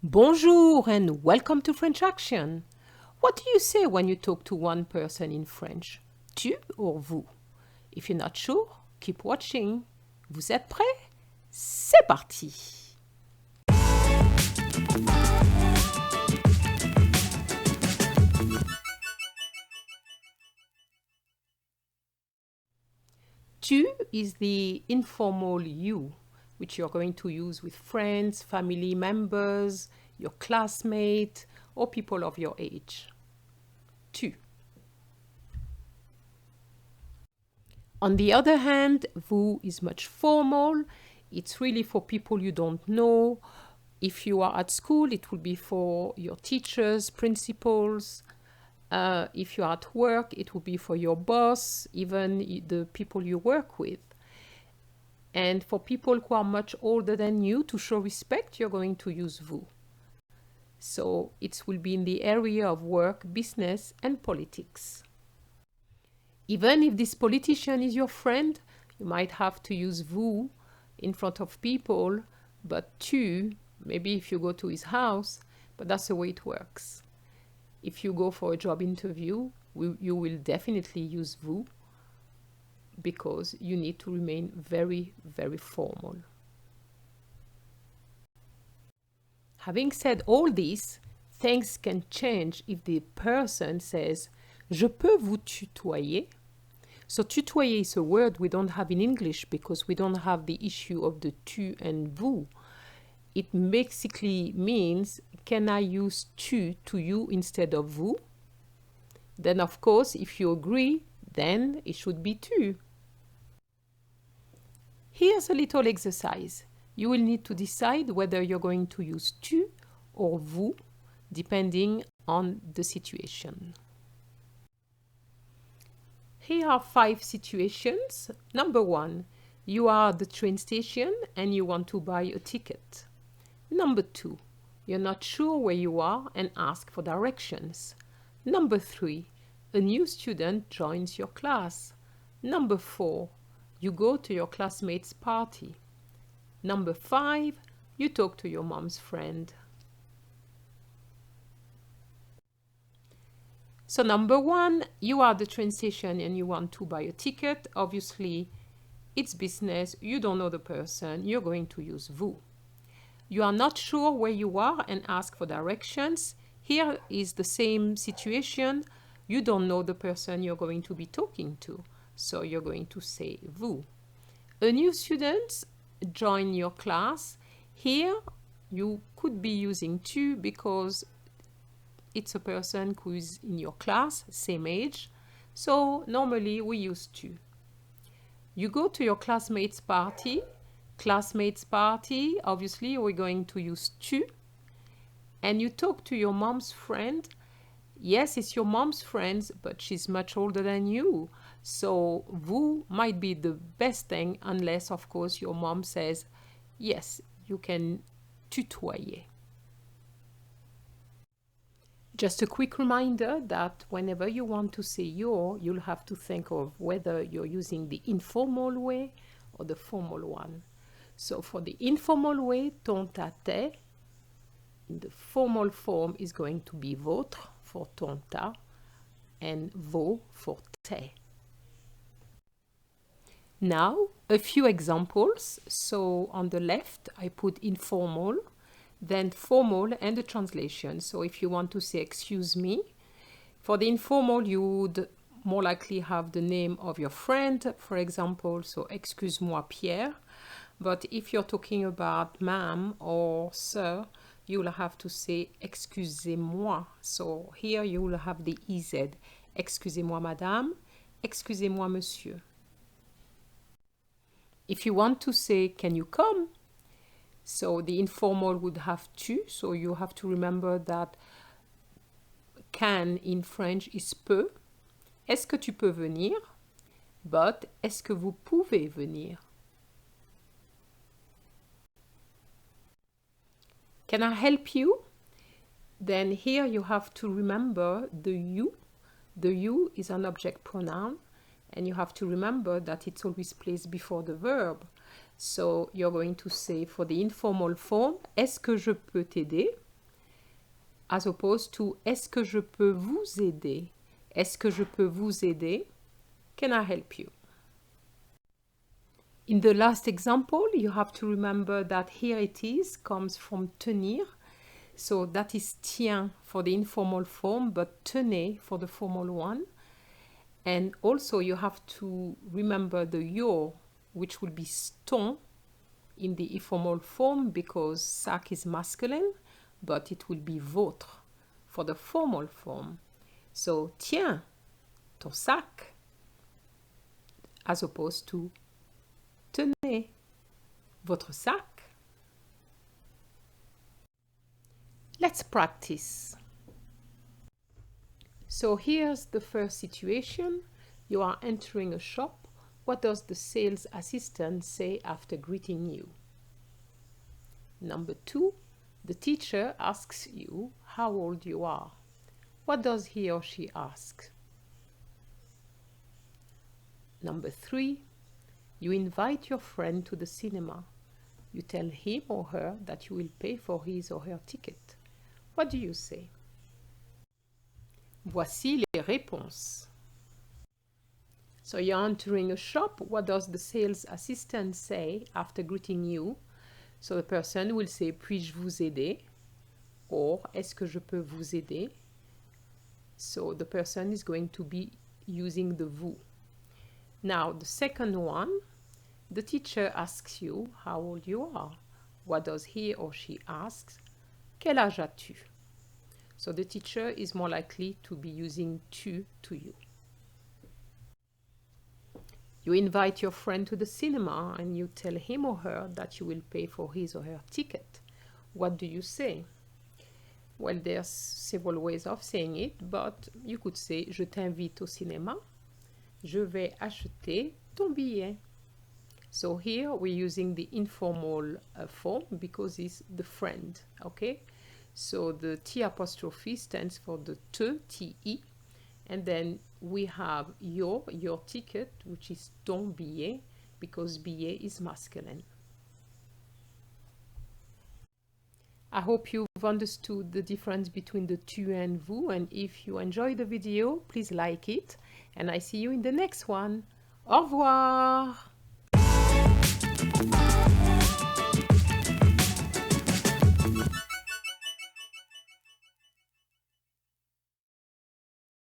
Bonjour and welcome to French Action. What do you say when you talk to one person in French? Tu or vous? If you're not sure, keep watching. Vous êtes prêts? C'est parti! Tu is the informal you, which you're going to use with friends, family members, your classmate, or people of your age. Tu. On the other hand, vous is much formal. It's really for people you don't know. If you are at school, it will be for your teachers, principals. If you're at work, it will be for your boss, even the people you work with. And for people who are much older than you, to show respect, you're going to use vous. So it will be in the area of work, business, and politics. Even if this politician is your friend, you might have to use vous in front of people, but tu, maybe if you go to his house, but that's the way it works. If you go for a job interview, you will definitely use vous because you need to remain very, very formal. Having said all this, things can change if the person says, Je peux vous tutoyer? So tutoyer is a word we don't have in English because we don't have the issue of the tu and vous. It basically means, can I use tu to you instead of vous? Then of course, if you agree, then it should be tu. Here's a little exercise. You will need to decide whether you're going to use tu or vous, depending on the situation. Here are 5 situations. Number 1, you are at the train station and you want to buy a ticket. Number 2, you're not sure where you are and ask for directions. Number 3, a new student joins your class. Number 4, you go to your classmate's party. Number 5, you talk to your mom's friend. So number 1, you are at the train station and you want to buy a ticket. Obviously, it's business. You don't know the person. You're going to use vous. You are not sure where you are and ask for directions. Here is the same situation. You don't know the person you're going to be talking to. So you're going to say vous. A new student join your class. Here you could be using tu because it's a person who is in your class, same age. So normally we use tu. You go to your classmate's party. Classmates party, obviously we're going to use tu. And you talk to your mom's friend. Yes, it's your mom's friend, but she's much older than you. So vous might be the best thing unless, of course, your mom says, yes, you can tutoyer. Just a quick reminder that whenever you want to say your, you'll have to think of whether you're using the informal way or the formal one. So for the informal way, ton, ta, tes, in the formal form is going to be votre for ton, ta, and vos for tes. Now, a few examples. So on the left, I put informal, then formal and the translation. So if you want to say excuse me, for the informal, you would more likely have the name of your friend, for example, so excuse-moi Pierre. But if you're talking about ma'am or sir, you will have to say excusez-moi. So here you will have the EZ. Excusez-moi madame, excusez-moi monsieur. If you want to say can you come, so the informal would have tu, so you have to remember that can in French is peut. Est-ce que tu peux venir? But est-ce que vous pouvez venir? Can I help you? Then here you have to remember the you. The you is an object pronoun and you have to remember that it's always placed before the verb. So you're going to say for the informal form, est-ce que je peux t'aider? as opposed to est-ce que je peux vous aider? Est-ce que je peux vous aider? Can I help you? In the last example, you have to remember that here it is comes from tenir. So that is tien for the informal form, but tenez for the formal one. And also you have to remember the your, which will be ston in the informal form because sac is masculine, but it will be votre for the formal form. So tiens, ton sac, as opposed to tenez, votre sac. Let's practice. So here's the first situation. You are entering a shop. What does the sales assistant say after greeting you? Number 2, the teacher asks you how old you are. What does he or she ask? Number 3, you invite your friend to the cinema. You tell him or her that you will pay for his or her ticket. What do you say? Voici les réponses. So you're entering a shop. What does the sales assistant say after greeting you? So the person will say, puis-je vous aider? Or, est-ce que je peux vous aider? So the person is going to be using the vous. Now, the second one, the teacher asks you how old you are. What does he or she ask? Quel âge as-tu? So the teacher is more likely to be using tu to you. You invite your friend to the cinema and you tell him or her that you will pay for his or her ticket. What do you say? Well, there's several ways of saying it, but you could say, je t'invite au cinéma. Je vais acheter ton billet. So here we're using the informal form because it's the friend, okay? So the T apostrophe stands for the te, and then we have your ticket, which is ton billet, because billet is masculine. I hope you've understood the difference between the tu and vous, and if you enjoyed the video, please like it, and I see you in the next one. Au revoir!